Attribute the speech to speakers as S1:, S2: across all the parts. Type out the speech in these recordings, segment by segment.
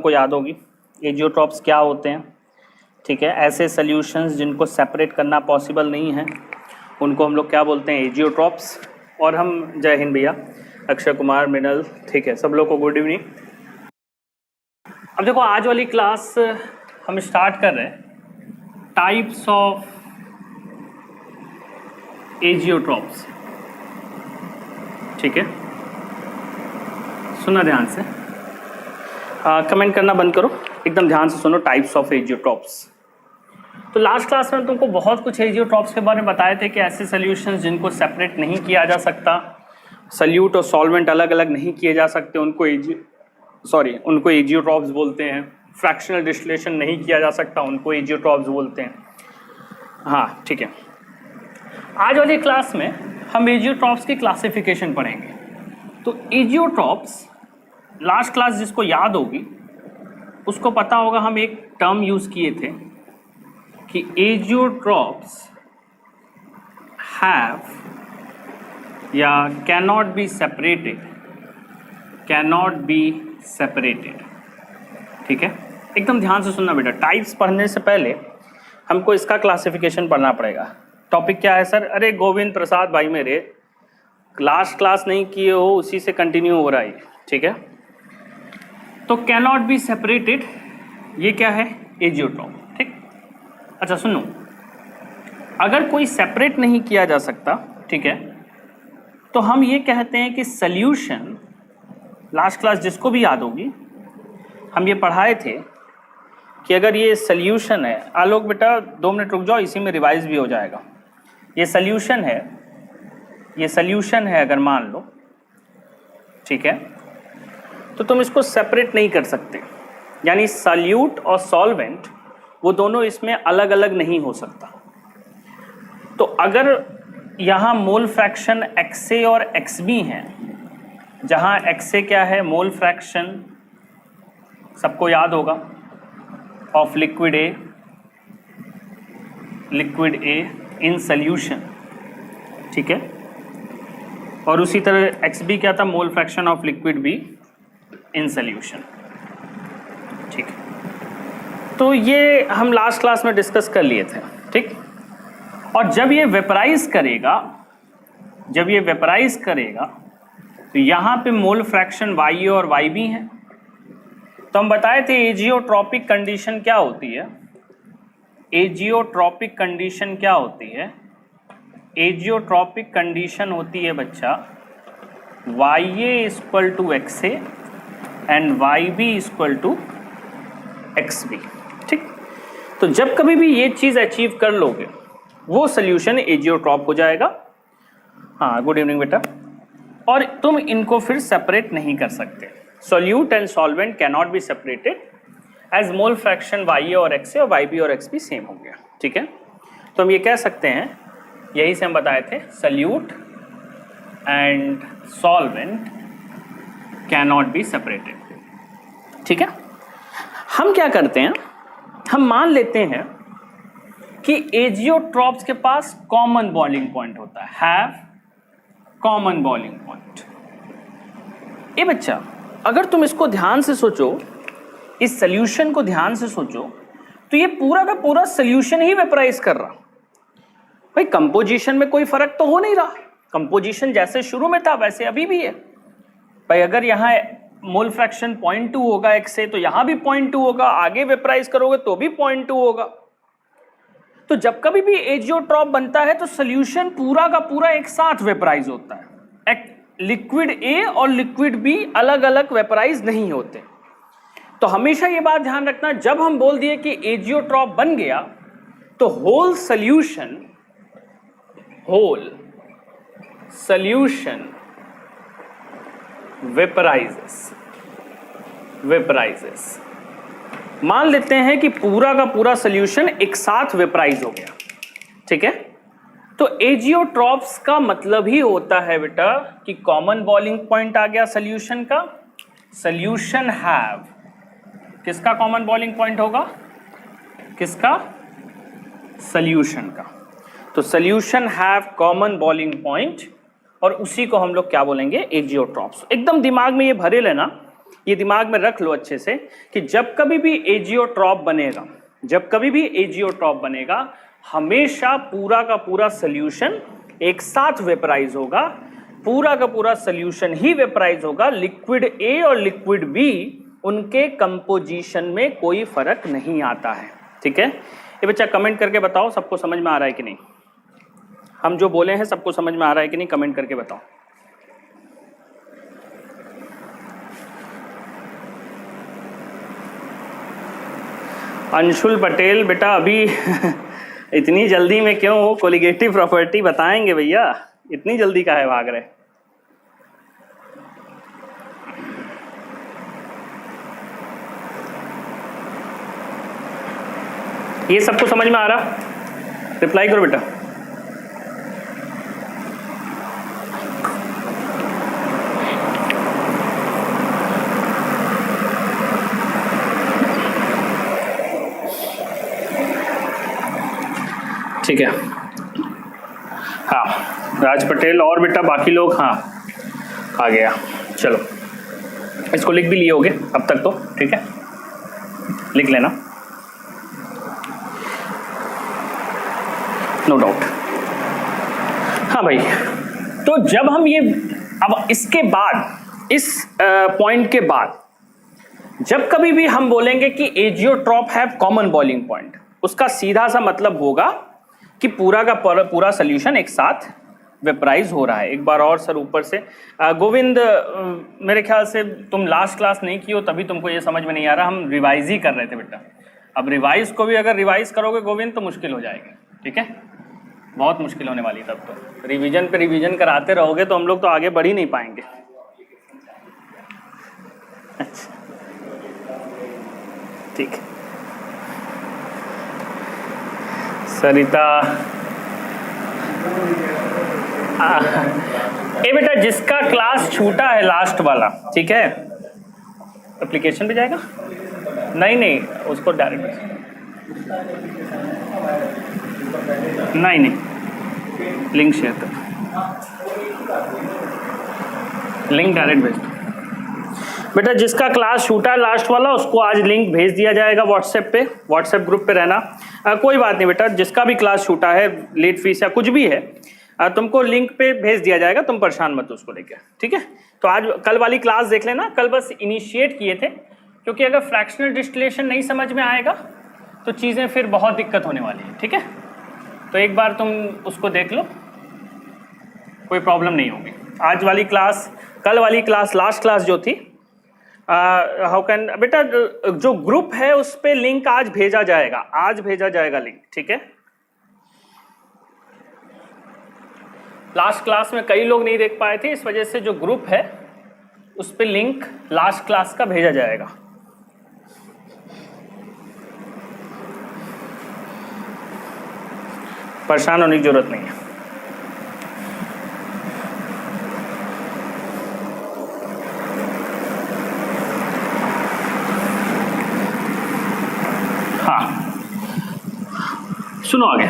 S1: को याद होगी। एजियोट्रॉप्स क्या होते हैं, ठीक है, ऐसे सॉल्यूशंस जिनको सेपरेट करना पॉसिबल नहीं है उनको हम लोग क्या बोलते हैं, एजियोट्रॉप्स। और हम, जय हिंद भैया, अक्षय कुमार, मृणाल, ठीक है, सब लोग को गुड इवनिंग। अब देखो आज वाली क्लास हम स्टार्ट कर रहे हैं टाइप्स ऑफ एजियोट्रॉप्स, ठीक है। सुनना ध्यान से, कमेंट करना बंद करो, एकदम ध्यान से सुनो। Types of azeotropes. तो लास्ट क्लास में तुमको बहुत कुछ एजियोट्रॉप्स के बारे में बताए थे कि ऐसे सॉल्यूशंस जिनको सेपरेट नहीं किया जा सकता, सल्यूट और सॉल्वेंट अलग अलग नहीं किए जा सकते, उनको एजियोट्रॉप्स बोलते हैं। फ्रैक्शनल डिस्टिलेशन नहीं किया जा सकता, उनको एजियोट्रॉप्स बोलते हैं। हाँ, ठीक है। आज वाली क्लास में हम एजियोट्रॉप्स की क्लासिफिकेशन पढ़ेंगे। तो एजियोट्रॉप्स, लास्ट क्लास जिसको याद होगी उसको पता होगा, हम एक टर्म यूज़ किए थे कि एजियोट्रॉप्स हैव या कैनॉट बी सेपरेटेड, ठीक है। एकदम ध्यान से सुनना बेटा, टाइप्स पढ़ने से पहले हमको इसका क्लासिफिकेशन पढ़ना पड़ेगा। टॉपिक क्या है सर? अरे गोविंद प्रसाद भाई मेरे, लास्ट क्लास नहीं किए हो, उसी से कंटिन्यू हो रहा है, ठीक है। तो कैनॉट बी सेपरेटेड, ये क्या है? एजियोट्रॉप, ठीक। अच्छा सुनो, अगर कोई सेपरेट नहीं किया जा सकता, ठीक है, तो हम ये कहते हैं कि सॉल्यूशन, लास्ट क्लास जिसको भी याद होगी हम ये पढ़ाए थे कि अगर ये सॉल्यूशन है, आलोक बेटा 2 मिनट रुक जाओ, इसी में रिवाइज भी हो जाएगा। ये सॉल्यूशन है अगर मान लो, ठीक है, तो तुम इसको सेपरेट नहीं कर सकते, यानी सॉल्यूट और सॉल्वेंट वो दोनों इसमें अलग अलग नहीं हो सकता। तो अगर यहाँ मोल फ्रैक्शन XA और XB हैं, जहाँ XA क्या है? मोल फ्रैक्शन, सबको याद होगा, of liquid A in solution, ठीक है। और उसी तरह XB क्या था? Mole fraction of liquid B in solution, ठीक है। तो ये हम लास्ट क्लास में डिस्कस कर लिए थे, ठीक। और जब ये वेपराइज करेगा तो यहाँ पे मोल फ्रैक्शन YA और YB है। तो हम बताए थे एजियोट्रॉपिक कंडीशन क्या होती है? एजियोट्रॉपिक कंडीशन होती है बच्चा YA equal to XA and YB equal to XB, ठीक। तो जब कभी भी ये चीज़ अचीव कर लोगे वो सोल्यूशन एजियोट्रॉप हो जाएगा। हाँ, गुड इवनिंग बेटा। और तुम इनको फिर सेपरेट नहीं कर सकते। Solute and solvent can not be separated as mole fraction YA और XA और YB और XB सेम हो गया, ठीक है। तो हम ये कह सकते हैं, यही से हम बताए थे, solute and solvent can not be separated, ठीक है। हम क्या करते हैं, हम मान लेते हैं कि एजियोट्रॉप्स के पास कॉमन बॉइलिंग पॉइंट होता है, हैव कॉमन बॉइलिंग पॉइंट। ए बच्चा, अगर तुम इसको ध्यान से सोचो, इस सॉल्यूशन को ध्यान से सोचो, तो ये पूरा का पूरा सॉल्यूशन ही वेपराइज कर रहा। भाई कंपोजिशन में कोई फर्क तो हो नहीं रहा, कंपोजिशन जैसे शुरू में था वैसे अभी भी है। भाई अगर यहाँ मोल फ्रैक्शन 0.2 होगा XA, तो यहाँ भी 0.2 होगा, आगे वेपराइज करोगे तो भी 0.2 होगा। तो जब कभी भी एजियोट्रॉप बनता है तो सॉल्यूशन पूरा का पूरा एक साथ वेपराइज होता है। लिक्विड A और लिक्विड B अलग अलग वेपराइज नहीं होते। तो हमेशा ये बात ध्यान रखना, जब हम बोल दिए कि एजियोट्रॉप बन गया तो होल सॉल्यूशन वेपराइजेस। मान लेते हैं कि पूरा का पूरा सॉल्यूशन एक साथ वेपराइज हो गया, ठीक है। तो एजियोट्रॉप्स का मतलब ही होता है बेटा कि कॉमन बॉइलिंग पॉइंट आ गया सॉल्यूशन का। सॉल्यूशन हैव, किसका कॉमन बॉइलिंग पॉइंट होगा? किसका? सॉल्यूशन का। तो solution have common boiling point, और उसी को हम लोग क्या बोलेंगे? एजियोट्रॉप्स। एकदम दिमाग में ये भरे लेना ये दिमाग में रख लो अच्छे से कि जब कभी भी एजियोट्रॉप बनेगा, जब कभी भी एजियोट्रॉप बनेगा, हमेशा पूरा का पूरा सोल्यूशन एक साथ वेपराइज होगा, पूरा का पूरा सोल्यूशन ही वेपराइज होगा। लिक्विड ए और लिक्विड बी, उनके कंपोजिशन में कोई फर्क नहीं आता है। ठीक है, ये बच्चा कमेंट करके बताओ सबको समझ में आ रहा है कि नहीं, हम जो बोले हैं सबको समझ में आ रहा है कि नहीं, कमेंट करके बताओ। अंशुल पटेल बेटा अभी इतनी जल्दी में क्यों हो, कोलिगेटिव प्रॉपर्टी बताएंगे भैया, इतनी जल्दी काहे भाग रहे। ये सबको समझ में आ रहा, रिप्लाई करो बेटा। ठीक है, हाँ राज पटेल और बेटा बाकी लोग, हाँ आ गया। चलो इसको लिख भी लिए होगे अब तक तो, ठीक है लिख लेना, नो डाउट। हाँ भाई, तो जब हम ये अब इसके बाद इस पॉइंट के बाद जब कभी भी हम बोलेंगे कि azeotrope have common boiling point, उसका सीधा सा मतलब होगा कि पूरा का पूरा सोल्यूशन एक साथ वेपराइज हो रहा है। एक बार और सर ऊपर से गोविंद, मेरे ख्याल से तुम लास्ट क्लास नहीं की हो तभी तुमको ये समझ में नहीं आ रहा, हम रिवाइज ही कर रहे थे बेटा। अब रिवाइज को भी अगर रिवाइज करोगे गोविंद तो मुश्किल हो जाएगी, ठीक है बहुत मुश्किल होने वाली। तब तो रिवीजन पे रिवीजन कराते रहोगे तो हम लोग तो आगे बढ़ ही नहीं पाएंगे। अच्छा ठीक, सरिता ए बेटा जिसका क्लास छूटा है लास्ट वाला, ठीक है एप्लीकेशन पे जाएगा, नहीं उसको डायरेक्ट नहीं लिंक शेयर कर, लिंक डायरेक्ट भेज दो बेटा। जिसका क्लास छूटा है लास्ट वाला उसको आज लिंक भेज दिया जाएगा व्हाट्सएप पे, व्हाट्सएप ग्रुप पे रहना। कोई बात नहीं बेटा, जिसका भी क्लास छूटा है, लेट फीस या कुछ भी है, तुमको लिंक पे भेज दिया जाएगा, तुम परेशान मत उसको लेके, ठीक है। तो आज कल वाली क्लास देख लेना, कल बस इनिशिएट किए थे, क्योंकि अगर फ्रैक्शनल डिस्टिलेशन नहीं समझ में आएगा तो चीज़ें फिर बहुत दिक्कत होने वाली है, ठीक है। तो एक बार तुम उसको देख लो, कोई प्रॉब्लम नहीं होगी। आज वाली क्लास, कल वाली क्लास, लास्ट क्लास जो थी, हाउ कैन बेटा, जो ग्रुप है उस पे लिंक आज भेजा जाएगा, आज भेजा जाएगा लिंक, ठीक है। लास्ट क्लास में कई लोग नहीं देख पाए थे, इस वजह से जो ग्रुप है उस पे लिंक लास्ट क्लास का भेजा जाएगा। परेशान होने की जरूरत नहीं है। सुनो आगे,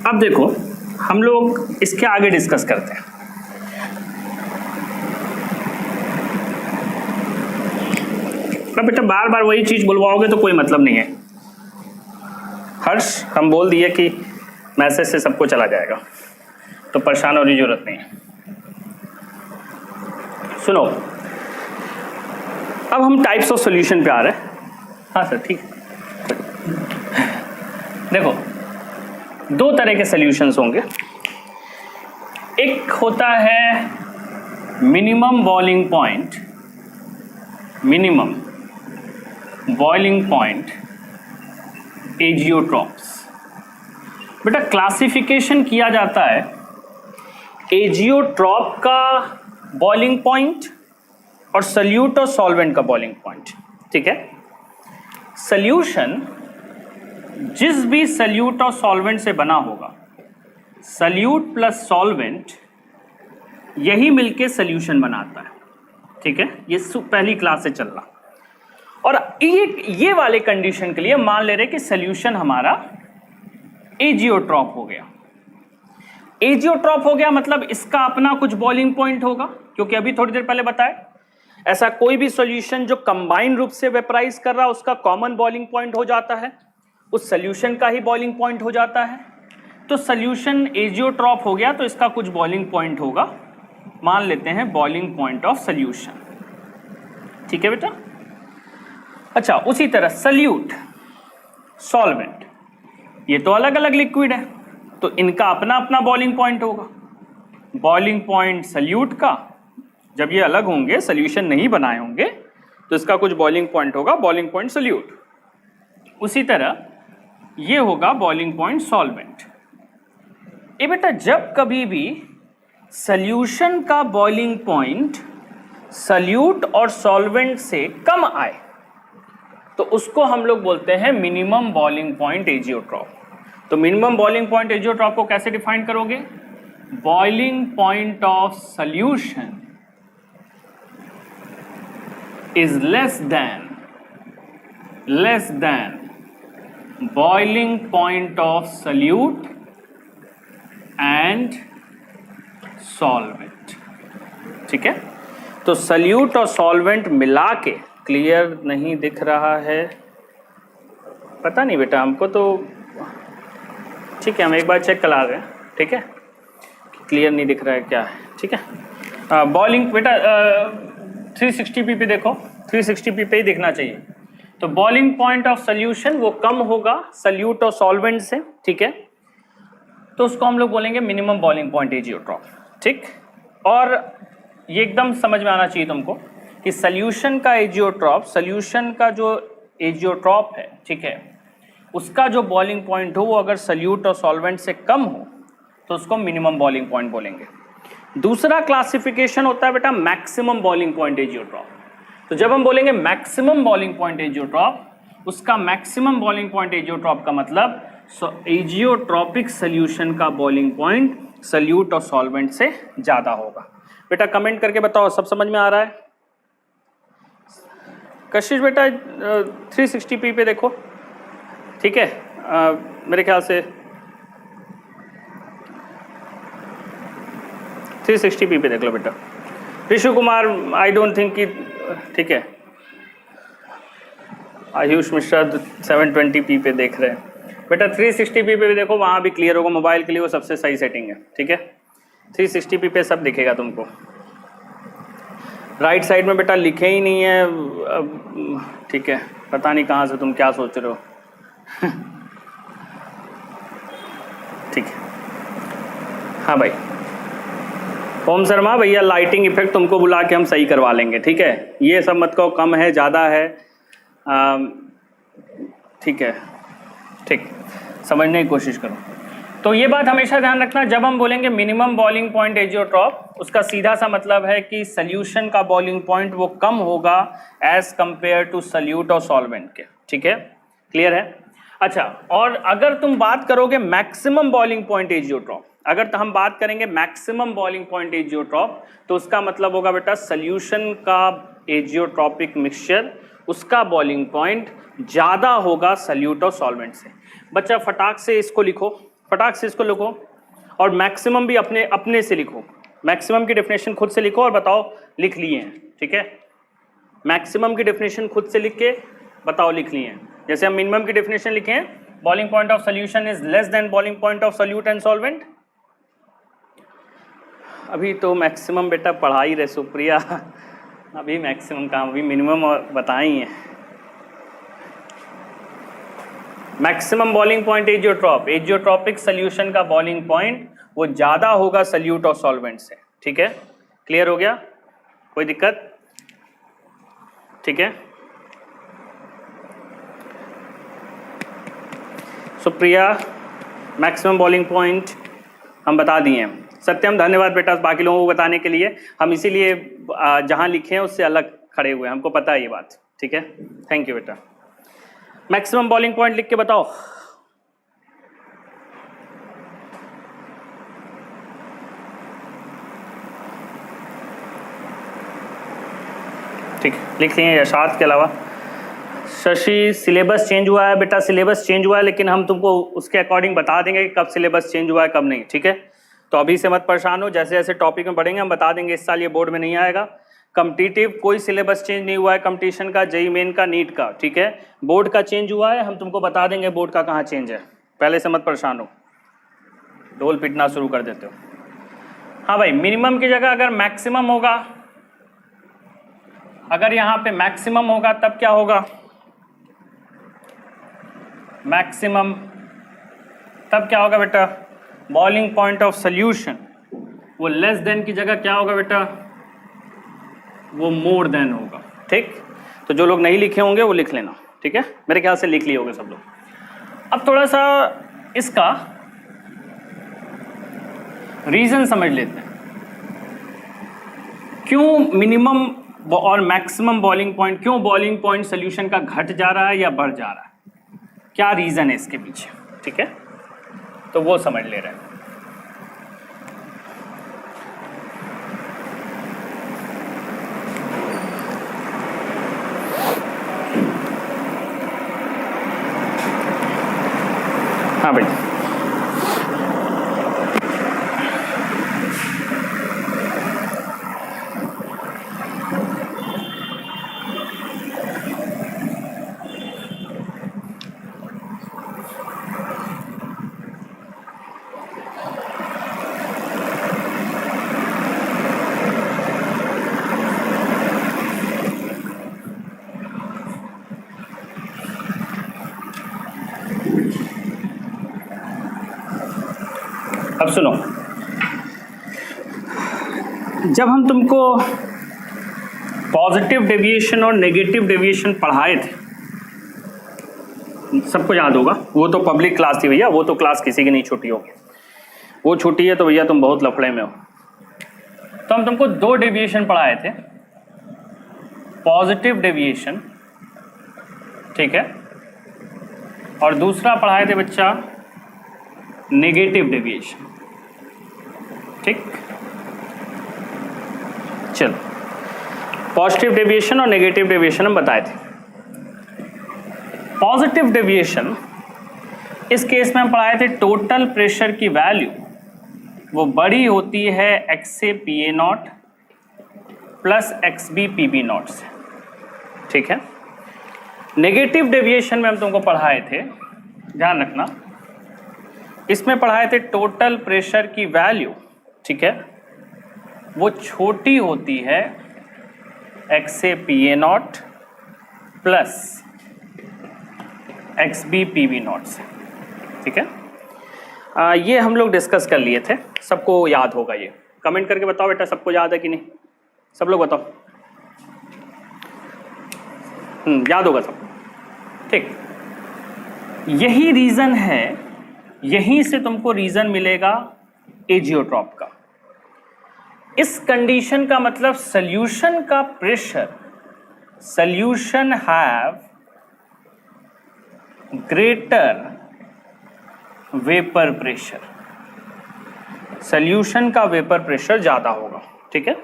S1: अब देखो हम लोग इसके आगे डिस्कस करते हैं। अब बेटा बार बार वही चीज बुलवाओगे तो कोई मतलब नहीं है। हर्ष, हम बोल दिए कि मैसेज से सबको चला जाएगा, तो परेशान होने की जरूरत नहीं है। सुनो, अब हम टाइप्स ऑफ सॉल्यूशन पे आ रहे हैं। हाँ सर ठीक है। देखो दो तरह के सॉल्यूशंस होंगे, एक होता है minimum boiling point, minimum boiling point azeotropes. बेटा क्लासिफिकेशन किया जाता है एजियोट्रॉप का बॉइलिंग पॉइंट और सल्यूट और सॉल्वेंट का बॉइलिंग पॉइंट, ठीक है। सॉल्यूशन जिस भी सल्यूट और सॉल्वेंट से बना होगा, सल्यूट प्लस सॉल्वेंट यही मिलके सल्यूशन बनाता है, ठीक है। ये पहली क्लास से चल रहा, और ये वाले कंडीशन के लिए मान ले रहे कि सल्यूशन हमारा एजियोट्रॉप हो गया। एजियोट्रॉप हो गया मतलब इसका अपना कुछ बॉइलिंग पॉइंट होगा, क्योंकि अभी थोड़ी देर पहले बताया ऐसा कोई भी सॉल्यूशन जो कंबाइंड रूप से वेपराइज कर रहा है उसका कॉमन बॉइलिंग पॉइंट हो जाता है, उस सॉल्यूशन का ही बॉइलिंग पॉइंट हो जाता है। तो सॉल्यूशन एजियोट्रॉप हो गया तो इसका कुछ बॉइलिंग पॉइंट होगा, मान लेते हैं बॉइलिंग पॉइंट ऑफ सॉल्यूशन। ठीक है बेटा। अच्छा, उसी तरह सल्यूट, सॉल्वेंट, ये तो अलग अलग लिक्विड है तो इनका अपना अपना बॉइलिंग पॉइंट होगा। बॉइलिंग पॉइंट सल्यूट का, जब ये अलग होंगे सॉल्यूशन नहीं बनाए होंगे तो इसका कुछ बॉइलिंग पॉइंट होगा, बॉइलिंग पॉइंट सल्यूट। उसी तरह ये होगा बॉइलिंग पॉइंट सॉल्वेंट। ये बेटा जब कभी भी सॉल्यूशन का बॉइलिंग पॉइंट सल्यूट और सॉल्वेंट से कम आए तो उसको हम लोग बोलते हैं मिनिमम बॉइलिंग पॉइंट एजियोट्रॉप। तो मिनिमम बॉइलिंग पॉइंट एजियोट्रॉप को कैसे डिफाइन करोगे? Boiling point of solution is less than boiling point of solute and solvent। ठीक है, तो सल्यूट और सॉल्वेंट मिला के, क्लियर नहीं दिख रहा है, पता नहीं बेटा हमको तो, ठीक है हम एक बार चेक करा रहे हैं, ठीक है क्लियर नहीं दिख रहा है क्या है। ठीक है, बॉइलिंग बेटा 360 पी पे देखो, 360 पी पे ही दिखना चाहिए। तो बॉइलिंग पॉइंट ऑफ सॉल्यूशन वो कम होगा सल्यूट और सॉल्वेंट से, ठीक है, तो उसको हम लोग बोलेंगे मिनिमम बॉइलिंग पॉइंट एजियोट्रॉप। ठीक, और ये एकदम समझ में आना चाहिए तुमको कि सॉल्यूशन का एजियोट्रॉप, सॉल्यूशन का जो एजियोट्रॉप है, ठीक है, उसका जो बॉइलिंग पॉइंट हो वो अगर सल्यूट और सॉल्वेंट से कम हो तो उसको मिनिमम बॉइलिंग पॉइंट बोलेंगे। दूसरा क्लासिफिकेशन होता है बेटा मैक्सिमम बॉइलिंग पॉइंट एजियोट्रॉप। तो जब हम बोलेंगे मैक्सिमम बॉइलिंग पॉइंट एजियोट्रॉप, उसका मैक्सिमम बॉइलिंग पॉइंट एजियोट्रॉप का मतलब एजियोट्रॉपिक सॉल्यूशन का बॉइलिंग पॉइंट सल्यूट और सॉल्वेंट से ज्यादा होगा। बेटा कमेंट करके बताओ सब समझ में आ रहा है? कशिश बेटा 360 पी पे देखो, ठीक है, मेरे ख्याल से 360 पी पे देख लो बेटा। Rishu Kumar I don't think कि, ठीक है, आयुष मिश्रा 720 पी पे देख रहे हैं बेटा। 360 पी पे भी देखो, वहाँ भी क्लियर होगा, मोबाइल के लिए वो सबसे सही सेटिंग है। ठीक है, 360 पी पे सब दिखेगा तुमको। राइट साइड में बेटा लिखे ही नहीं है, ठीक है, पता नहीं कहाँ से तुम क्या सोच रहे हो। ठीक है, हाँ भाई ओम शर्मा भैया, लाइटिंग इफेक्ट तुमको बुला के हम सही करवा लेंगे। ठीक है, ये सब मत कहो कम है ज़्यादा है, ठीक है, ठीक, समझने की कोशिश करो। तो ये बात हमेशा ध्यान रखना, जब हम बोलेंगे मिनिमम बॉइलिंग पॉइंट एजियोट्रॉप, उसका सीधा सा मतलब है कि सॉल्यूशन का बॉइलिंग पॉइंट वो कम होगा एज कंपेयर टू सल्यूट और सॉल्वेंट के। ठीक है, क्लियर है? अच्छा, और अगर तुम बात करोगे मैक्सिमम बॉइलिंग पॉइंट एजियोट्रॉप, अगर हम बात करेंगे मैक्सिमम बॉइलिंग पॉइंट एजियोट्रॉप, तो उसका मतलब होगा बेटा सॉल्यूशन का एजियोट्रॉपिक मिक्सचर, उसका बॉइलिंग पॉइंट ज़्यादा होगा सल्यूट और सॉल्वेंट से। बच्चा फटाक से इसको लिखो, फटाक से इसको लिखो, और मैक्सिमम भी अपने अपने से लिखो। मैक्सिमम की डेफिनेशन खुद से लिखो और बताओ लिख लिए हैं। ठीक है, मैक्सिमम की डेफिनेशन खुद से लिख के बताओ लिख लिए हैं। जैसे हम मिनिमम की डेफिनेशन लिखे हैं, boiling point of solution is less than boiling point of solute and solvent. अभी तो मैक्सिमम बेटा पढ़ा ही रहे सुप्रिया, अभी मैक्सिमम का, अभी मिनिमम बताई हैं। Maximum boiling point azeotrope, azeotropic solution का बॉइलिंग पॉइंट वो ज़्यादा होगा सल्यूट और सॉल्वेंट से। ठीक है, क्लियर हो गया? कोई दिक्कत? ठीक है, सुप्रिया मैक्सिमम बॉइलिंग पॉइंट हम बता दिए हैं। सत्यम धन्यवाद बेटा बाकी लोगों को बताने के लिए, हम इसीलिए जहाँ लिखे हैं उससे अलग खड़े हुए हैं, हमको पता है ये बात। ठीक है, थैंक यू बेटा। मैक्सिमम बॉइलिंग पॉइंट लिख के बताओ। ठीक, लिख लिए यशाद के अलावा। शशि सिलेबस चेंज हुआ है बेटा, सिलेबस चेंज हुआ है, लेकिन हम तुमको उसके अकॉर्डिंग बता देंगे कि कब सिलेबस चेंज हुआ है कब नहीं। ठीक है, तो अभी से मत परेशान हो, जैसे जैसे टॉपिक में बढ़ेंगे हम बता देंगे। इस साल ये बोर्ड में नहीं आएगा, कॉम्पिटिटिव कोई सिलेबस चेंज नहीं हुआ है, कंपटीशन का, जेईई मेन का, नीट का, ठीक है। बोर्ड का चेंज हुआ है, हम तुमको बता देंगे बोर्ड का कहाँ चेंज है, पहले से मत परेशान हो, ढोल पिटना शुरू कर देते हो। हाँ भाई, मिनिमम की जगह अगर मैक्सिमम होगा, अगर यहाँ पे मैक्सिमम होगा तब क्या होगा, मैक्सिमम तब क्या होगा बेटा, बॉइलिंग पॉइंट ऑफ सोल्यूशन, वो लेस देन की जगह क्या होगा बेटा, वो मोर देन होगा, ठीक। तो जो लोग नहीं लिखे होंगे वो लिख लेना, ठीक है, मेरे ख्याल से लिख लिए होंगे सब लोग। अब थोड़ा सा इसका रीजन समझ लेते हैं, क्यों मिनिमम और मैक्सिमम बॉइलिंग पॉइंट, क्यों बॉइलिंग पॉइंट सोल्यूशन का घट जा रहा है या बढ़ जा रहा है, क्या रीजन है इसके पीछे, ठीक है, तो वो समझ ले रहे हैं। हाँ भाई, अब सुनो, जब हम तुमको पॉजिटिव डेविएशन और नेगेटिव डेविएशन पढ़ाए थे, सबको याद होगा, वो तो पब्लिक क्लास थी भैया, वो तो क्लास किसी की नहीं छूटी होगी, वो छूटी है तो भैया तुम बहुत लफड़े में हो। तो हम तुमको दो डेविएशन पढ़ाए थे, पॉजिटिव डेविएशन, ठीक है, और दूसरा पढ़ाए थे बच्चा नेगेटिव डेविएशन, ठीक। चलो, पॉजिटिव डेविएशन और नेगेटिव डेविएशन हम बताए थे। पॉजिटिव डेविएशन, इस केस में हम पढ़ाए थे टोटल प्रेशर की वैल्यू वो बड़ी होती है XA PA not plus XB PB not से, ठीक है। नेगेटिव डेविएशन में हम तुमको पढ़ाए थे, ध्यान रखना, इसमें पढ़ाए थे टोटल प्रेशर की वैल्यू, ठीक है, वो छोटी होती है XA PA not plus XB PB not से, ठीक है। ये हम लोग डिस्कस कर लिए थे, सबको याद होगा ये, कमेंट करके बताओ बेटा सबको याद है कि नहीं, सब लोग बताओ। याद होगा सबको, ठीक। यही रीज़न है, यहीं से तुमको रीज़न मिलेगा एजियोट्रॉप का। इस कंडीशन का मतलब सॉल्यूशन का pressure, solution have greater vapour pressure, solution का वेपर प्रेशर ज़्यादा होगा, ठीक है।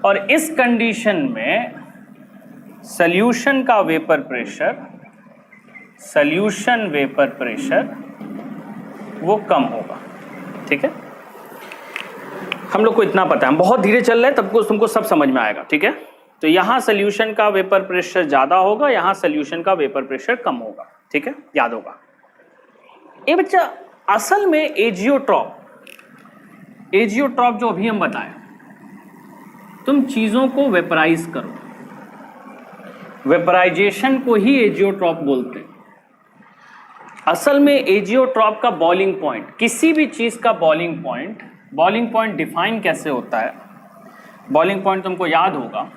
S1: और इस कंडीशन में सॉल्यूशन का vapour pressure, solution vapour pressure वो कम होगा, ठीक है। हम लोग को इतना पता है, हम बहुत धीरे चल रहे हैं, तब को तुमको सब समझ में आएगा, ठीक है। तो यहाँ सॉल्यूशन का वेपर प्रेशर ज़्यादा होगा, यहाँ सॉल्यूशन का वेपर प्रेशर कम होगा, ठीक है, याद होगा। ये बच्चा असल में एजियोट्रॉप, एजियोट्रॉप जो अभी हम बताएं, तुम चीज़ों को वेपराइज करो, वेपराइजेशन को ही एजियोट्रॉप बोलते हैं। असल में एजियोट्रॉप का बॉइलिंग पॉइंट, किसी भी चीज़ का बॉइलिंग पॉइंट डिफाइन कैसे होता है, बॉइलिंग पॉइंट तुमको याद होगा,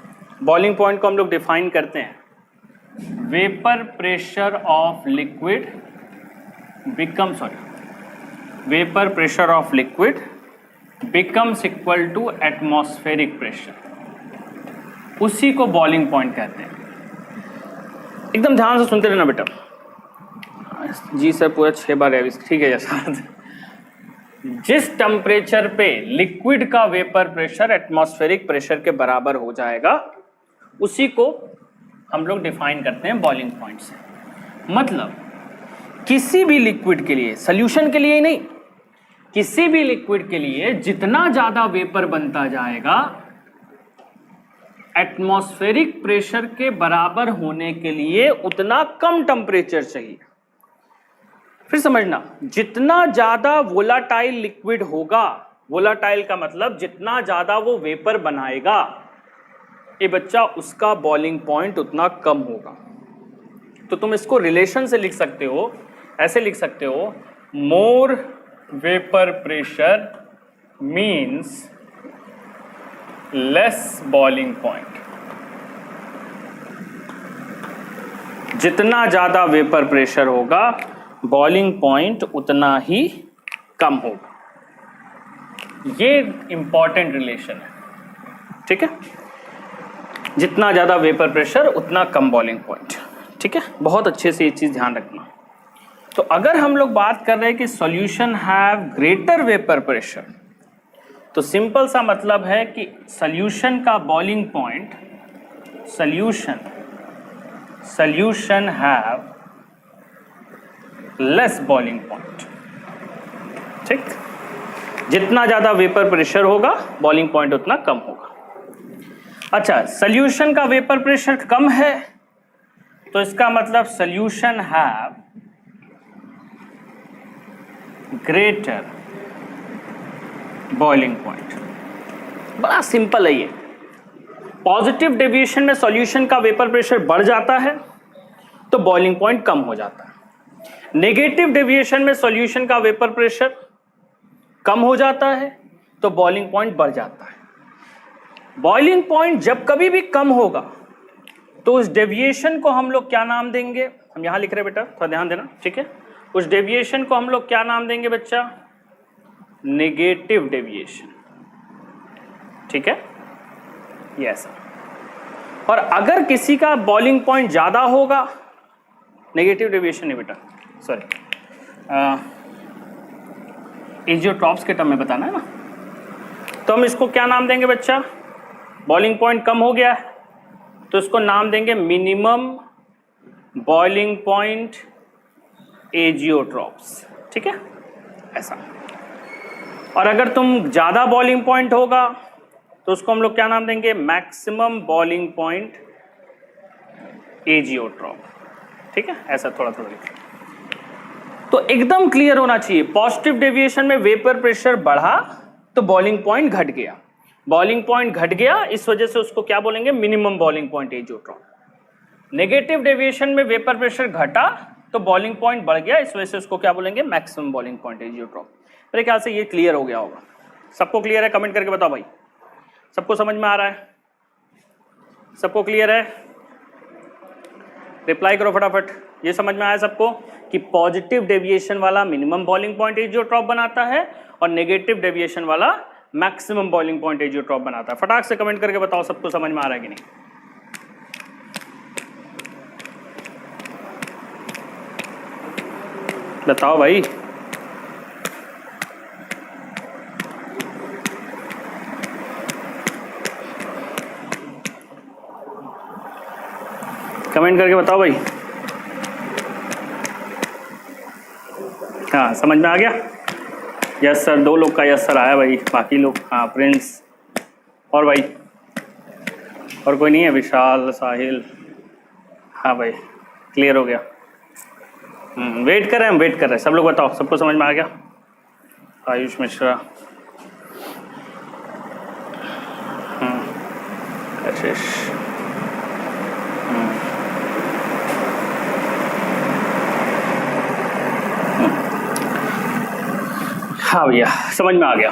S1: बॉइलिंग पॉइंट को हम लोग डिफाइन करते हैं, vapour pressure of liquid vapour pressure of liquid becomes equal to atmospheric pressure, उसी को बॉइलिंग पॉइंट कहते हैं। एकदम ध्यान से सुनते रहना बेटा। जी सर, पूरा 6 बार है, ठीक है यशांत। जिस टेम्परेचर पे लिक्विड का वेपर प्रेशर एटमॉस्फेरिक प्रेशर के बराबर हो जाएगा, उसी को हम लोग डिफाइन करते हैं बॉइलिंग पॉइंट से। मतलब किसी भी लिक्विड के लिए, सॉल्यूशन के लिए ही नहीं, किसी भी लिक्विड के लिए जितना ज़्यादा वेपर बनता जाएगा एटमॉस्फेरिक प्रेशर के बराबर होने के लिए उतना कम टेम्परेचर चाहिए। फिर समझना, जितना ज्यादा वोलाटाइल लिक्विड होगा, वोलाटाइल का मतलब जितना ज्यादा वो वेपर बनाएगा ये बच्चा, उसका बॉइलिंग पॉइंट उतना कम होगा। तो तुम इसको रिलेशन से लिख सकते हो, ऐसे लिख सकते हो, more vapour pressure means less boiling point. जितना ज्यादा वेपर प्रेशर होगा बॉइलिंग पॉइंट उतना ही कम होगा। ये इंपॉर्टेंट रिलेशन है, ठीक है। जितना ज्यादा वेपर प्रेशर उतना कम बॉइलिंग पॉइंट, ठीक है। बहुत अच्छे से ये चीज ध्यान रखना। तो अगर हम लोग बात कर रहे हैं कि solution have greater vapour pressure, तो सिंपल सा मतलब है कि सॉल्यूशन का boiling point, solution have less boiling point, ठीक। जितना ज्यादा वेपर प्रेशर होगा बॉइलिंग पॉइंट उतना कम होगा। अच्छा, सॉल्यूशन का वेपर प्रेशर कम है तो इसका मतलब solution have greater boiling point. बड़ा सिंपल है ये। पॉजिटिव डेविएशन में सॉल्यूशन का वेपर प्रेशर बढ़ जाता है तो बॉइलिंग पॉइंट कम हो जाता है। नेगेटिव डेविएशन में सॉल्यूशन का वेपर प्रेशर कम हो जाता है तो बॉइलिंग पॉइंट बढ़ जाता है। बॉइलिंग पॉइंट जब कभी भी कम होगा तो उस डेविएशन को हम लोग क्या नाम देंगे, हम यहां लिख रहे हैं बेटा, थोड़ा ध्यान देना, ठीक है। उस डेविएशन को हम लोग क्या नाम देंगे बच्चा, नेगेटिव डेविएशन, ठीक है, ये ऐसा। और अगर किसी का बॉइलिंग पॉइंट ज्यादा होगा, नेगेटिव डेविएशन नहीं बेटा, सॉरी, एजियोट्रॉप्स के टर्म में बताना है ना, तो हम इसको क्या नाम देंगे बच्चा, बॉइलिंग पॉइंट कम हो गया है तो इसको नाम देंगे मिनिमम बॉइलिंग पॉइंट एजियोट्रॉप्स, ठीक है, ऐसा। और अगर तुम ज्यादा बॉइलिंग पॉइंट होगा तो उसको हम लोग क्या नाम देंगे, मैक्सिमम बॉइलिंग पॉइंट एजियोट्रॉप, ठीक है, ऐसा थोड़ा थोड़ा लिखिए। तो एकदम क्लियर होना चाहिए, पॉजिटिव डेविएशन में वेपर प्रेशर बढ़ा तो बॉइलिंग पॉइंट घट गया, बॉइलिंग पॉइंट घट गया, इस वजह से उसको क्या बोलेंगे, minimum boiling point azeotrope. Negative deviation में वेपर प्रेशर घटा तो बॉइलिंग पॉइंट बढ़ गया, इस वजह से उसको क्या बोलेंगे, मैक्सिमम बॉइलिंग पॉइंट एजियोट्रॉप। मेरे ख्याल से ये क्लियर हो गया होगा। सबको क्लियर है? कमेंट करके बताओ भाई, सबको समझ में आ रहा है? सबको क्लियर है? रिप्लाई करो फटाफट। ये समझ में आया सबको कि पॉजिटिव डेविएशन वाला मिनिमम बॉइलिंग पॉइंट एजियोट्रॉप बनाता है और नेगेटिव डेविएशन वाला मैक्सिमम बॉइलिंग पॉइंट एजियोट्रॉप बनाता है। फटाक से कमेंट करके बताओ सबको समझ में आ रहा है कि नहीं। बताओ भाई। कमेंट करके बताओ भाई। हाँ, समझ में आ गया? यस सर, 2 लोग का यस सर आया भाई, बाकी लोग हाँ प्रिंस और भाई और कोई नहीं है, विशाल, साहिल, हाँ भाई क्लियर हो गया। वेट कर रहे हैं, हम वेट कर रहे हैं। सब लोग बताओ सबको समझ में आ गया? आयुष मिश्रा, आशीष, हाँ भैया समझ में आ गया।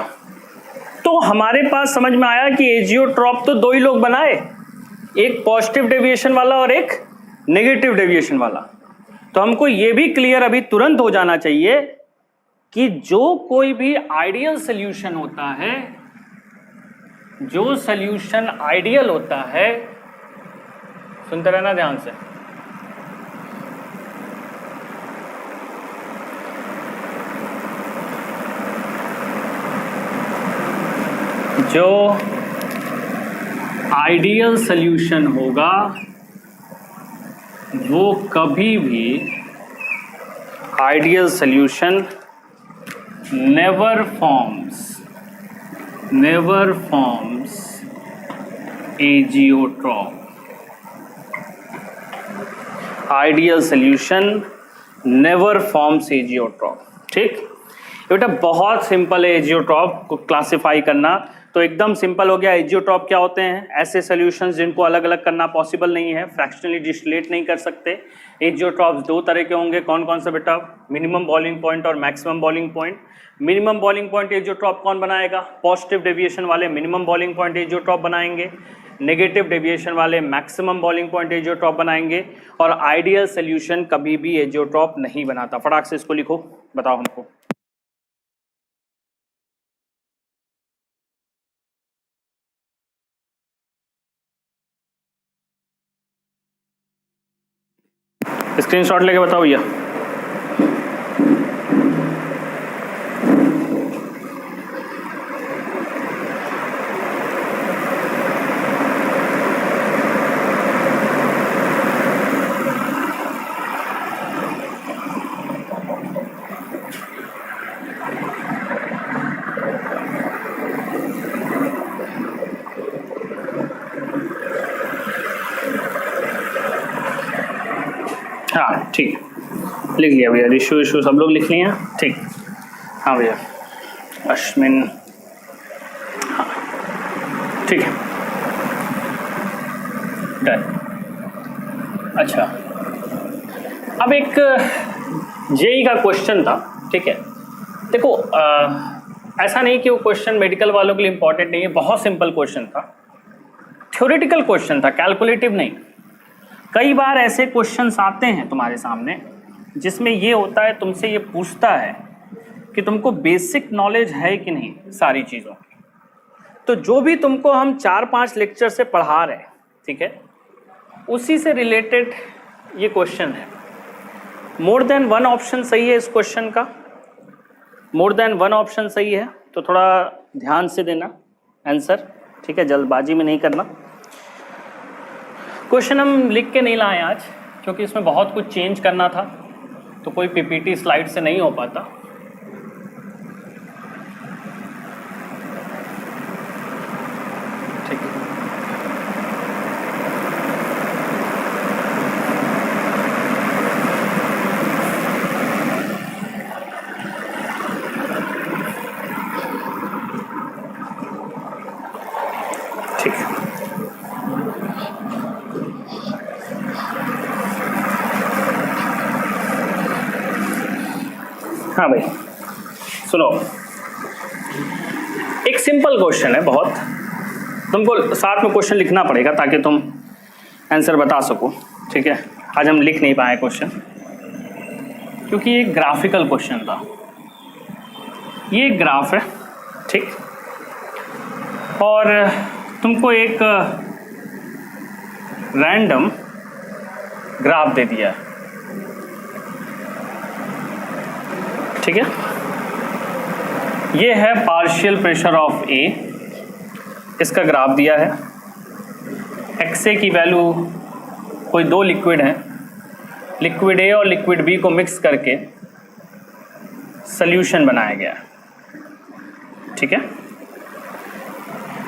S1: तो हमारे पास समझ में आया कि एजियोट्रॉप तो 2 ही लोग बनाए, एक पॉजिटिव डेविएशन वाला और एक नेगेटिव डेविएशन वाला। तो हमको ये भी क्लियर अभी तुरंत हो जाना चाहिए कि जो कोई भी आइडियल सॉल्यूशन होता है, जो सॉल्यूशन आइडियल होता है, सुनते रहना ध्यान से, जो आइडियल सॉल्यूशन होगा वो कभी भी, ideal solution never forms azeotrope, ideal solution never forms azeotrope. ठीक, बेटा बहुत सिंपल है एजियोट्रॉप को क्लासिफाई करना, तो एकदम सिंपल हो गया। एजियोट्रॉप क्या होते हैं? ऐसे सॉल्यूशंस जिनको अलग अलग करना पॉसिबल नहीं है, फ्रैक्शनली डिस्टिलेट नहीं कर सकते। एजियोट्रॉप्स दो तरह के होंगे, कौन कौन सा बेटा? मिनिमम बॉइलिंग पॉइंट और maximum boiling point. Minimum boiling point azeotrope कौन बनाएगा? पॉजिटिव डेविएशन वाले मिनिमम बॉइलिंग पॉइंट एजियोट्रॉप बनाएंगे, नेगेटिव डेविएशन वाले मैक्सिमम बॉइलिंग पॉइंट एजियोट्रॉप बनाएंगे। और आइडियल सॉल्यूशन कभी भी एजियोट्रॉप नहीं बनाता। फटाक से इसको लिखो, बताओ हमको। स्क्रीनशॉट लेके बताओ भैया। हाँ ठीक, लिख लिया भैया। रिशु सब लोग लिख लिए हैं? ठीक, हाँ भैया। अश्विन, हाँ ठीक है, डन। अच्छा, अब एक जेई का क्वेश्चन था, ठीक है। देखो ऐसा नहीं कि वो क्वेश्चन मेडिकल वालों के लिए इंपॉर्टेंट नहीं है, बहुत सिंपल क्वेश्चन था, थ्योरेटिकल क्वेश्चन था, कैलकुलेटिव नहीं। कई बार ऐसे क्वेश्चंस आते हैं तुम्हारे सामने जिसमें ये होता है, तुमसे ये पूछता है कि तुमको बेसिक नॉलेज है कि नहीं सारी चीज़ों की। तो जो भी तुमको हम 4-5 लेक्चर से पढ़ा रहे हैं, ठीक है, उसी से रिलेटेड ये क्वेश्चन है। मोर देन वन ऑप्शन सही है इस क्वेश्चन का, मोर देन वन ऑप्शन सही है, तो थोड़ा ध्यान से देना आंसर, ठीक है, जल्दबाजी में नहीं करना। क्वेश्चन हम लिख के नहीं लाए आज, क्योंकि इसमें बहुत कुछ चेंज करना था, तो कोई पीपीटी स्लाइड से नहीं हो पाता। ठीक है, ठीक है। हाँ भाई सुनो, एक सिंपल क्वेश्चन है बहुत, तुमको साथ में क्वेश्चन लिखना पड़ेगा ताकि तुम आंसर बता सको, ठीक है। आज हम लिख नहीं पाए क्वेश्चन क्योंकि ये ग्राफिकल क्वेश्चन था। ये एक ग्राफ है, ठीक, और तुमको एक रैंडम ग्राफ दे दिया है, ठीक है। ये है पार्शियल प्रेशर ऑफ ए, इसका ग्राफ दिया है। एक्स-ए की वैल्यू, कोई दो लिक्विड हैं, लिक्विड ए और लिक्विड बी को मिक्स करके सॉल्यूशन बनाया गया है, ठीक है।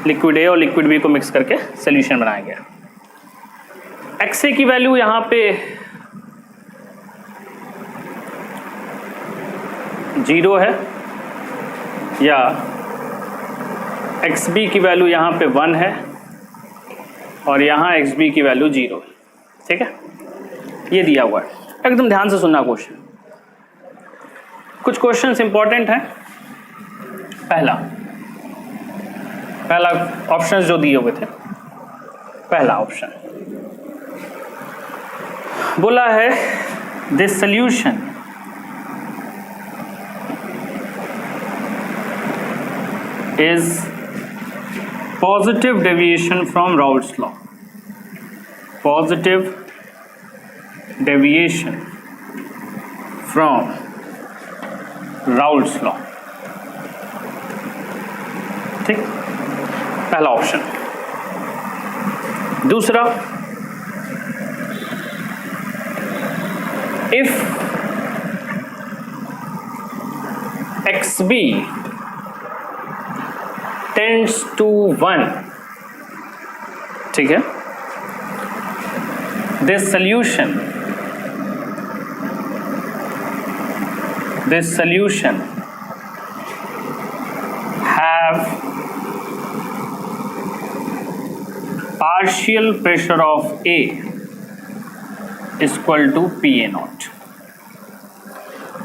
S1: लिक्विड ए और लिक्विड बी को मिक्स करके सॉल्यूशन बनाया गया। एक्स-ए की वैल्यू यहाँ पे 0 है, या एक्स बी की वैल्यू यहाँ पे 1 है और यहाँ एक्स बी की वैल्यू 0 है, ठीक है। ये दिया हुआ है, एकदम ध्यान से सुनना क्वेश्चन। कुछ क्वेश्चंस इंपॉर्टेंट हैं। पहला ऑप्शन जो दिए हुए थे, पहला ऑप्शन बोला है this solution is positive deviation from Raoult's law. Positive deviation from Raoult's law. ठीक, पहला ऑप्शन। दूसरा, if XB tends to 1, ठीक है, this solution have partial pressure of A equal to PA naught,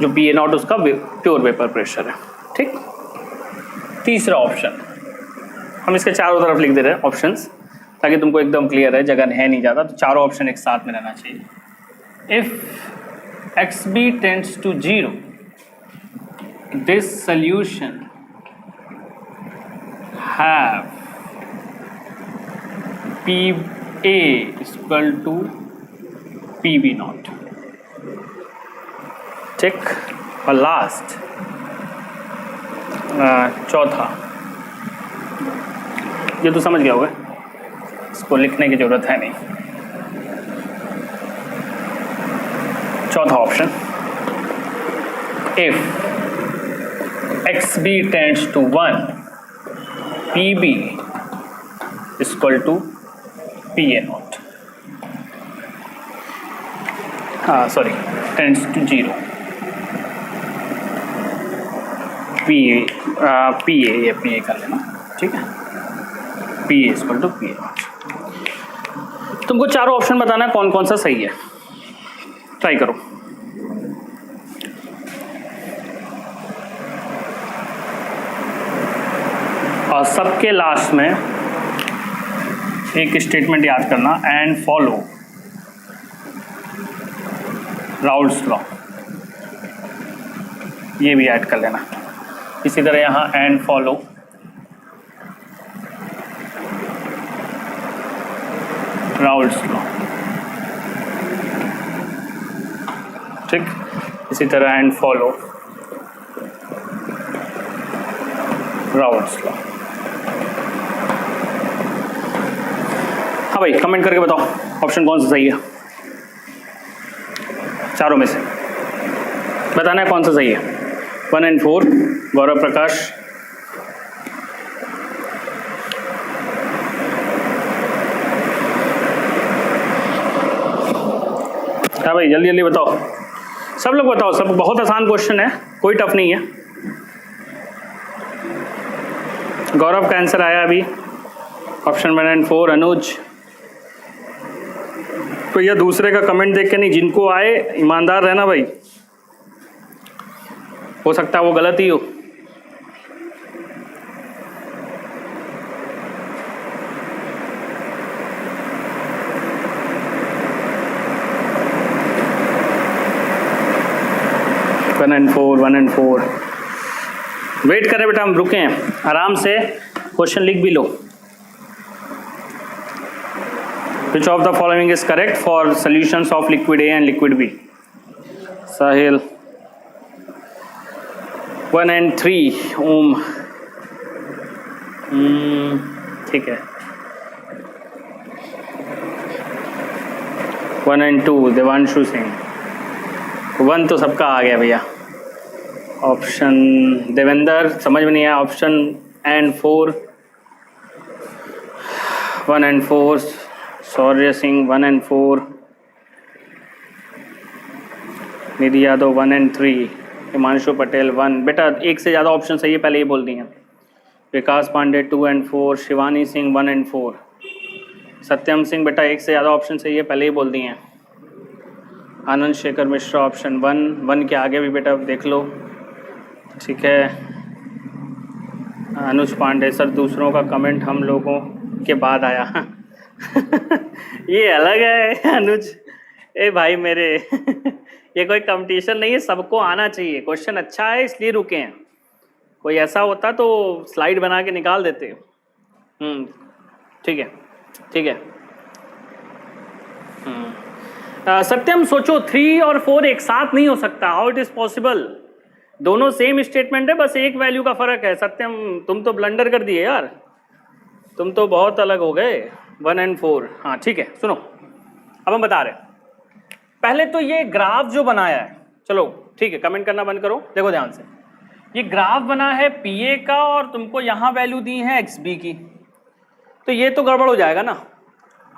S1: जो PA naught उसका pure vapour pressure है। ठीक, तीसरा ऑप्शन हम इसके चारों तरफ लिख दे रहे हैं ऑप्शंस, ताकि तुमको एकदम क्लियर है, जगह है नहीं ज़्यादा, तो चारों ऑप्शन एक साथ में रहना चाहिए। If XB tends to 0, this solution have PA equal to PB not. ठीक, और लास्ट चौथा, ये तो समझ गया होगा, इसको लिखने की जरूरत है नहीं। चौथा option, if XB tends to 1, PB equal to PA not, sorry tends to 0, PA या PA कर लेना। ठीक है, PA equal to PA not. तुमको चारों ऑप्शन बताना है कौन कौन सा सही है, ट्राई करो। और सबके लास्ट में एक स्टेटमेंट याद करना, एंड फॉलो राउल्स लॉ, ये भी ऐड कर लेना। इसी तरह यहाँ एंड फॉलो राउल्स लॉ, ठीक, इसी तरह एंड फॉलो राउल्स लॉ। हाँ भाई, कमेंट करके बताओ ऑप्शन कौन सा सही है, चारों में से बताना है कौन सा सही है। 1 and 4 गौरव प्रकाश, हाँ भाई जल्दी जल्दी बताओ, सब लोग बताओ, सब बहुत आसान क्वेश्चन है, कोई टफ नहीं है। गौरव का आंसर आया अभी, ऑप्शन 1 and 4। अनुज, तो यह दूसरे का कमेंट देख के नहीं, जिनको आए ईमानदार रहना भाई, हो सकता है वो गलत ही हो। वन एंड फोर वेट करें बेटा, हम रुके हैं, आराम से क्वेश्चन लिख भी लो। Which of the following is correct for solutions of liquid A and liquid B? Sahil, 1 and 3 ओम, ठीक है। 1 and 2 देवांशु सिंह, 1 तो सबका आ गया भैया। ऑप्शन देवेंद्र समझ में नहीं आया, ऑप्शन एंड 4 1 and 4, सौर्य Singh 1 and 4, Nidhi Yadav 1 and 3, Himanshu Patel 1। बेटा एक से ज़्यादा ऑप्शन सही है, पहले ही बोल दिए। विकास पांडे 2 and 4, शिवानी सिंह 1 and 4, सत्यम सिंह बेटा एक से ज़्यादा ऑप्शन सही है, पहले ही बोल दिए। आनंद शेखर मिश्रा ऑप्शन 1 के आगे भी बेटा देख लो, ठीक है। अनुज पांडे, सर दूसरों का कमेंट हम लोगों के बाद आया ये अलग है अनुज, ए भाई मेरे ये कोई कंपटीशन नहीं है, सबको आना चाहिए। क्वेश्चन अच्छा है इसलिए रुके हैं, कोई ऐसा होता तो स्लाइड बना के निकाल देते। ठीक है ठीक है। सत्यम सोचो 3 और 4 एक साथ नहीं हो सकता, हाउ इट इज पॉसिबल? दोनों सेम स्टेटमेंट है, बस एक वैल्यू का फर्क है। सत्यम तुम तो ब्लंडर कर दिए यार, तुम तो बहुत अलग हो गए। 1 and 4, हाँ ठीक है। सुनो अब हम बता रहे हैं, पहले तो ये ग्राफ जो बनाया है, चलो ठीक है कमेंट करना बंद करो, देखो ध्यान से, ये ग्राफ बना है PA का और तुमको यहाँ वैल्यू दी है XB की, तो ये तो गड़बड़ हो जाएगा ना।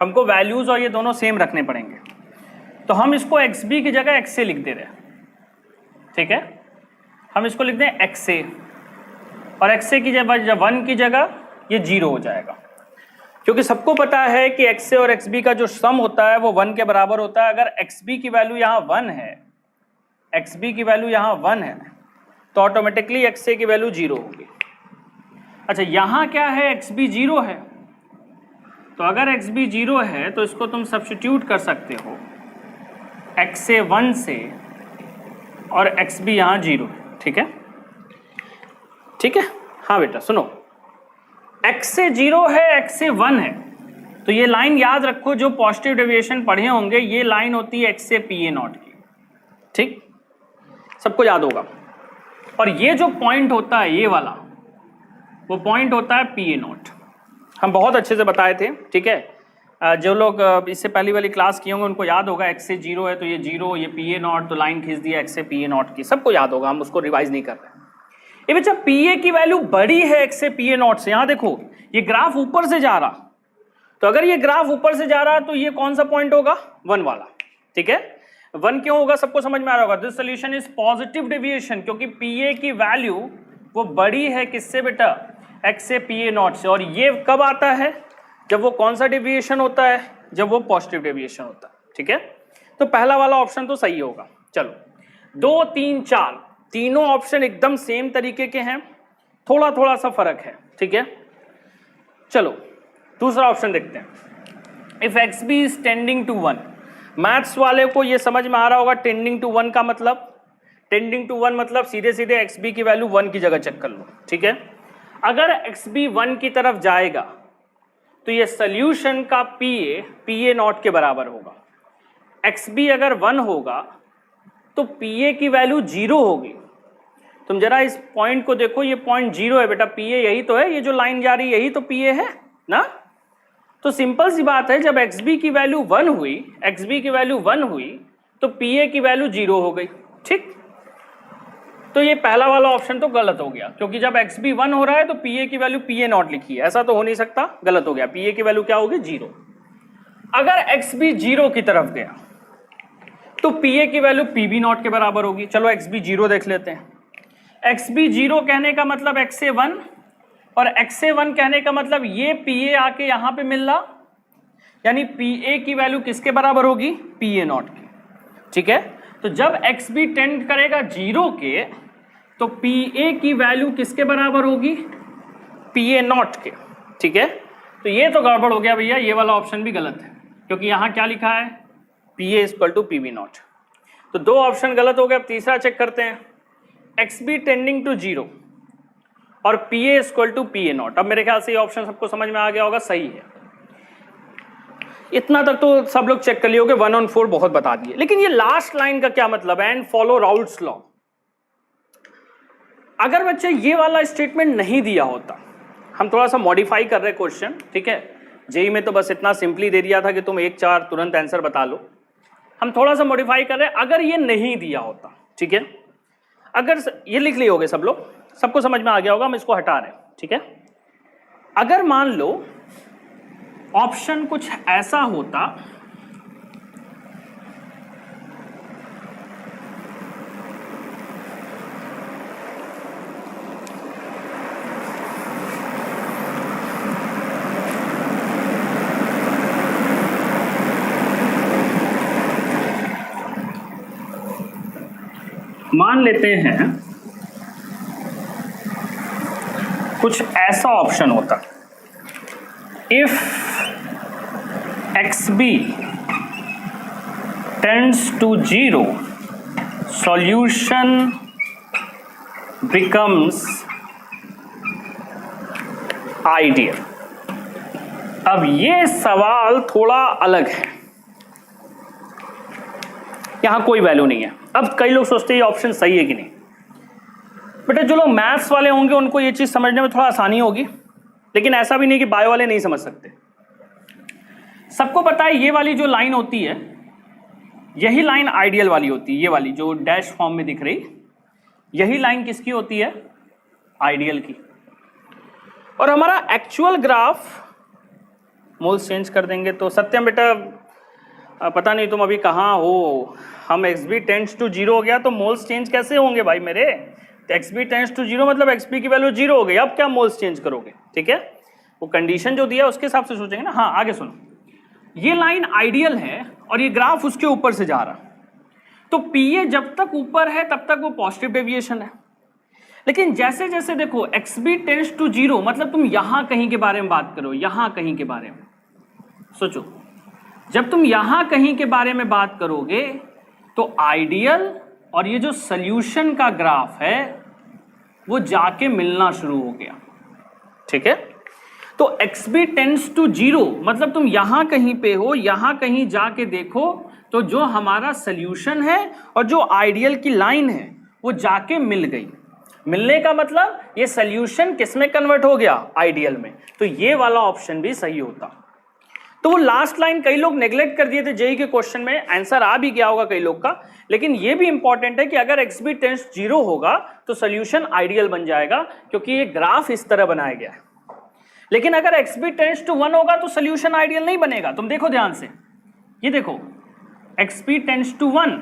S1: हमको वैल्यूज और ये दोनों सेम रखने पड़ेंगे। तो हम इसको एक्स बी की जगह एक्स ए लिख दे रहे हैं, ठीक है। हम इसको लिख दें एक्स ए, और एक्स ए की जगह 1 की जगह ये 0 हो जाएगा, क्योंकि सबको पता है कि एक्स ए और एक्स बी का जो सम होता है वो 1 के बराबर होता है। अगर एक्स बी की वैल्यू यहाँ 1 है, एक्स बी की वैल्यू यहाँ 1 है, तो ऑटोमेटिकली एक्स ए की वैल्यू 0 होगी। अच्छा, यहाँ क्या है, एक्स बी 0 है, तो अगर एक्स बी 0 है तो इसको तुम सब्स्टिट्यूट कर सकते हो एक्स ए 1 से, और एक्स बी यहाँ 0 है, ठीक है, ठीक है। हाँ बेटा सुनो, एक्स ए 0 है, एक्स ए 1 है, तो ये लाइन याद रखो, जो पॉजिटिव डेविएशन पढ़े होंगे ये लाइन होती है x A P A not की, ठीक, सबको याद होगा। और ये जो पॉइंट होता है ये वाला, वो पॉइंट होता है पी ए नॉट, हम बहुत अच्छे से बताए थे, ठीक है। जो लोग इससे पहली वाली क्लास किए होंगे उनको याद होगा, एक्स ए 0 है तो ये 0, ये पी ए नॉट, तो लाइन खींच दिया x A P A not की, सबको याद होगा, हम उसको रिवाइज नहीं कर रहे। ये बच्चा पी ए की वैल्यू बड़ी है x A P A not से, यहाँ देखो ये ग्राफ ऊपर से जा रहा, तो अगर ये ग्राफ ऊपर से जा रहा है तो ये कौन सा पॉइंट होगा, 1 वाला, ठीक है। 1 क्यों होगा, सबको समझ में आ रहा होगा। This solution is positive deviation, क्योंकि पी ए की वैल्यू वो बड़ी है किससे बेटा, x A P A not से। और ये कब आता है, जब वो कौन सा डेविएशन होता है, जब वो पॉजिटिव डेविएशन होता है, ठीक है। तो पहला वाला ऑप्शन तो सही होगा। चलो 2, 3, 4 तीनों ऑप्शन एकदम सेम तरीके के हैं, थोड़ा थोड़ा सा फर्क है, ठीक है। चलो दूसरा ऑप्शन देखते हैं। If X B is tending to 1, maths वाले को ये समझ में आ रहा होगा टेंडिंग टू 1 का मतलब, टेंडिंग टू 1 मतलब सीधे सीधे एक्स बी की वैल्यू 1 की जगह चेक कर लो, ठीक है। अगर एक्स बी 1 की तरफ जाएगा तो ये सोल्यूशन का पी ए नॉट के बराबर होगा। एक्स बी अगर 1 होगा तो पी ए की वैल्यू 0 होगी। तुम जरा इस पॉइंट को देखो, ये पॉइंट 0 है बेटा, पी ए यही तो है, ये जो लाइन जा रही है यही तो पी ए है ना। तो सिंपल सी बात है, जब एक्स बी की वैल्यू 1 हुई, एक्स बी की वैल्यू 1 हुई तो पी ए की वैल्यू 0 हो गई, ठीक। तो ये पहला वाला ऑप्शन तो गलत हो गया, क्योंकि जब एक्स बी 1 हो रहा है तो पी ए की वैल्यू पी ए नॉट लिखी है, ऐसा तो हो नहीं सकता, गलत हो गया। पी ए की वैल्यू क्या होगी, 0। अगर एक्स बी 0 की तरफ गया तो पी ए की वैल्यू पी बी नॉट के बराबर होगी। चलो एक्स बी 0 देख लेते हैं। एक्स बी 0 कहने का मतलब एक्स ए 1, और एक्स ए 1 कहने का मतलब ये पी ए आके यहां पे मिल रहा, यानी पी ए की वैल्यू किसके बराबर होगी, पी ए नॉट की, ठीक है। तो जब एक्स बी टेंड करेगा 0 के, तो पी ए की वैल्यू किसके बराबर होगी, पी ए नॉट के, ठीक है। तो ये तो गड़बड़ हो गया भैया, ये वाला ऑप्शन भी गलत है, क्योंकि यहां क्या लिखा है, P A equal to P B not. तो 2 ऑप्शन गलत हो गए। अब तीसरा चेक करते हैं, एक्स बी टेंडिंग टू 0 और P A equal to P A not. अब मेरे ख्याल से ये ऑप्शन सबको समझ में आ गया होगा, सही है। इतना तक तो सब लोग चेक कर लिए होंगे, 1 on 4 बहुत बता दिए। लेकिन ये लास्ट लाइन का क्या मतलब है, एंड फॉलो राउल्ट्स लॉ। अगर बच्चे ये वाला स्टेटमेंट नहीं दिया होता, हम थोड़ा सा मॉडिफाई कर रहे क्वेश्चन, ठीक है। जेई में तो बस इतना सिंपली दे दिया था कि तुम 1-4 तुरंत आंसर बता लो, हम थोड़ा सा मॉडिफाई कर रहे हैं। अगर ये नहीं दिया होता, ठीक है, अगर ये लिख लिए होगे सब लोग, सबको समझ में आ गया होगा, हम इसको हटा रहे हैं, ठीक है। अगर मान लो ऑप्शन कुछ ऐसा होता, मान लेते हैं कुछ ऐसा ऑप्शन होता, if X B tends to 0 solution becomes ideal. अब ये सवाल थोड़ा अलग है, यहां कोई वैल्यू नहीं है। अब कई लोग सोचते हैं ये ऑप्शन सही है कि नहीं। बेटा जो लोग मैथ्स वाले होंगे उनको ये चीज समझने में थोड़ा आसानी होगी, लेकिन ऐसा भी नहीं कि बायो वाले नहीं समझ सकते। सबको पता है ये वाली जो लाइन होती है, यही लाइन आइडियल वाली होती है। ये वाली जो डैश फॉर्म में दिख रही, यही लाइन किसकी होती है, आइडियल की। और हमारा एक्चुअल ग्राफ मोल्स चेंज कर देंगे। तो सत्यम बेटा पता नहीं तुम अभी कहाँ हो, हम XB टेंड्स टू 0 हो गया तो मोल्स चेंज कैसे होंगे भाई मेरे? तो XB टेंड्स टू 0 मतलब XB की वैल्यू 0 हो गई, अब क्या मोल्स चेंज करोगे? ठीक है, वो कंडीशन जो दिया उसके हिसाब से सोचेंगे ना। हाँ आगे सुनो, ये लाइन आइडियल है और ये ग्राफ उसके ऊपर से जा रहा, तो PA जब तक ऊपर है तब तक वो पॉजिटिव डेविएशन है। लेकिन जैसे जैसे देखो XB टेंड्स टू 0 मतलब तुम यहां कहीं के बारे में बात करो, यहां कहीं के बारे में सोचो, जब तुम यहां कहीं के बारे में बात करोगे तो आइडियल और ये जो सॉल्यूशन का ग्राफ है वो जाके मिलना शुरू हो गया। ठीक है, तो XB टेंड्स टू 0 मतलब तुम यहां कहीं पे हो, यहां कहीं जाके देखो तो जो हमारा सॉल्यूशन है और जो आइडियल की लाइन है वो जाके मिल गई। मिलने का मतलब ये सॉल्यूशन किस में कन्वर्ट हो गया? आइडियल में। तो ये वाला ऑप्शन भी सही होता। तो वो लास्ट लाइन कई लोग नेग्लेक्ट कर दिए थे जेई के क्वेश्चन में, आंसर आ भी गया होगा कई लोग का, लेकिन ये भी इंपॉर्टेंट है कि अगर XB टेंड्स 0 होगा तो सॉल्यूशन आइडियल बन जाएगा, क्योंकि ये ग्राफ इस तरह बनाया गया है। लेकिन अगर XB टेंड्स टू 1 होगा तो सॉल्यूशन आइडियल नहीं बनेगा। तुम देखो ध्यान से, ये देखो XB टेंड्स टू 1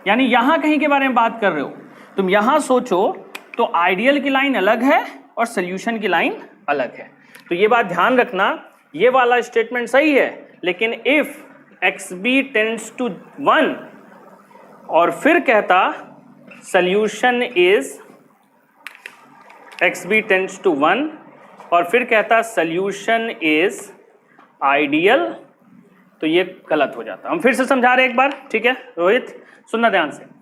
S1: यानी यहां कहीं के बारे में बात कर रहे हो, तुम यहां सोचो तो आइडियल की लाइन अलग है और सॉल्यूशन की लाइन अलग है। तो ये बात ध्यान रखना, ये वाला स्टेटमेंट सही है, लेकिन इफ XB टेंड्स टू 1 और फिर कहता solution is XB tends to 1 और फिर कहता सॉल्यूशन इज आइडियल, तो ये गलत हो जाता। हम फिर से समझा रहे एक बार, ठीक है रोहित सुनना ध्यान से।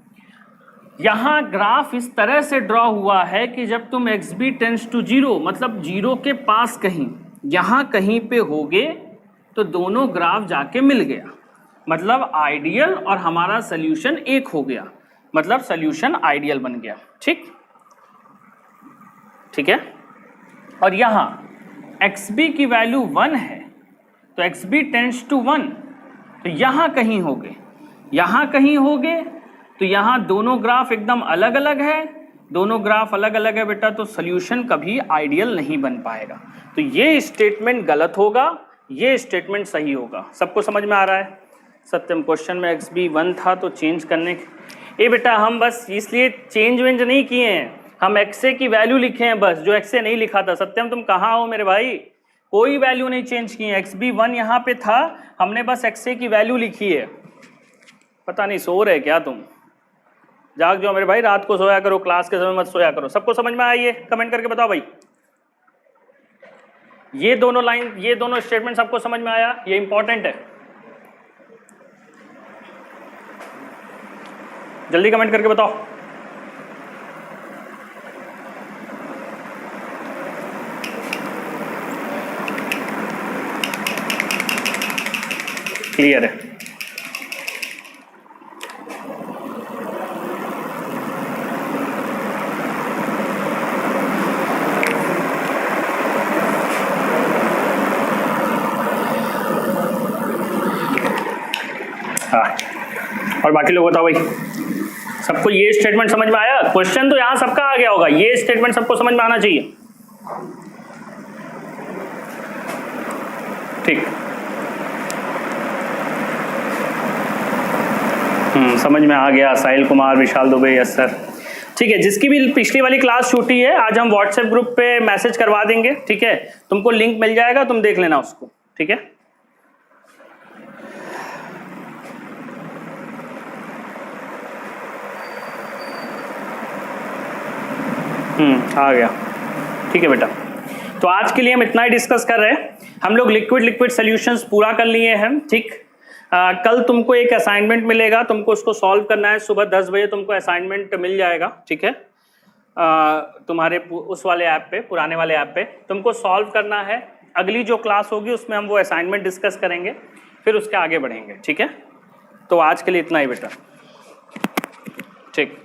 S1: यहां ग्राफ इस तरह से ड्रॉ हुआ है कि जब तुम XB टेंड्स टू 0 मतलब 0 के पास कहीं यहां कहीं पे होगे तो दोनों ग्राफ जाके मिल गया, मतलब आइडियल और हमारा सॉल्यूशन एक हो गया, मतलब सॉल्यूशन आइडियल बन गया। ठीक ठीक है, और यहां XB की वैल्यू 1 है तो XB टेंड्स टू 1 तो यहां कहीं होगे, यहां कहीं होगे तो यहां दोनों ग्राफ एकदम अलग अलग है, दोनों ग्राफ अलग अलग है बेटा, तो सॉल्यूशन कभी आइडियल नहीं बन पाएगा। तो ये स्टेटमेंट गलत होगा, ये स्टेटमेंट सही होगा। सबको समझ में आ रहा है? सत्यम क्वेश्चन में XB 1 था तो चेंज करने ये बेटा हम बस इसलिए चेंज वेंज नहीं किए हैं, हम XA की वैल्यू लिखे हैं बस, जो XA नहीं लिखा था। सत्यम तुम कहाँ हो मेरे भाई? कोई वैल्यू नहीं चेंज की है, XB 1 यहाँ पे था, हमने बस XA की वैल्यू लिखी है। पता नहीं सो रहे क्या तुम? जाग जाओ मेरे भाई, रात को सोया करो, क्लास के समय मत सोया करो। सबको समझ में आइए, कमेंट करके बताओ भाई। ये दोनों लाइन, ये दोनों स्टेटमेंट सबको समझ में आया? ये इंपॉर्टेंट है, जल्दी कमेंट करके बताओ। क्लियर है? और बाकी लोग बताओ भाई, सबको ये स्टेटमेंट समझ में आया? क्वेश्चन तो यहां सबका आ गया होगा, ये स्टेटमेंट सबको समझ में आना चाहिए। ठीक, समझ में आ गया। साहिल कुमार, विशाल दुबे, यस सर। ठीक है, जिसकी भी पिछली वाली क्लास छूटी है आज हम व्हाट्सएप ग्रुप पे मैसेज करवा देंगे, ठीक है? तुमको लिंक मिल जाएगा, तुम देख लेना उसको, ठीक है? आ गया, ठीक है बेटा। तो आज के लिए हम इतना ही डिस्कस कर रहे हैं। हम लोग लिक्विड सॉल्यूशंस पूरा कर लिए हैं, ठीक। कल तुमको एक असाइनमेंट मिलेगा, तुमको उसको सॉल्व करना है। सुबह 10 बजे तुमको असाइनमेंट मिल जाएगा, ठीक है? तुम्हारे उस वाले ऐप पे, पुराने वाले ऐप पे तुमको सॉल्व करना है। अगली जो क्लास होगी उसमें हम वो असाइनमेंट डिस्कस करेंगे, फिर उसके आगे बढ़ेंगे, ठीक है? तो आज के लिए इतना ही बेटा, ठीक।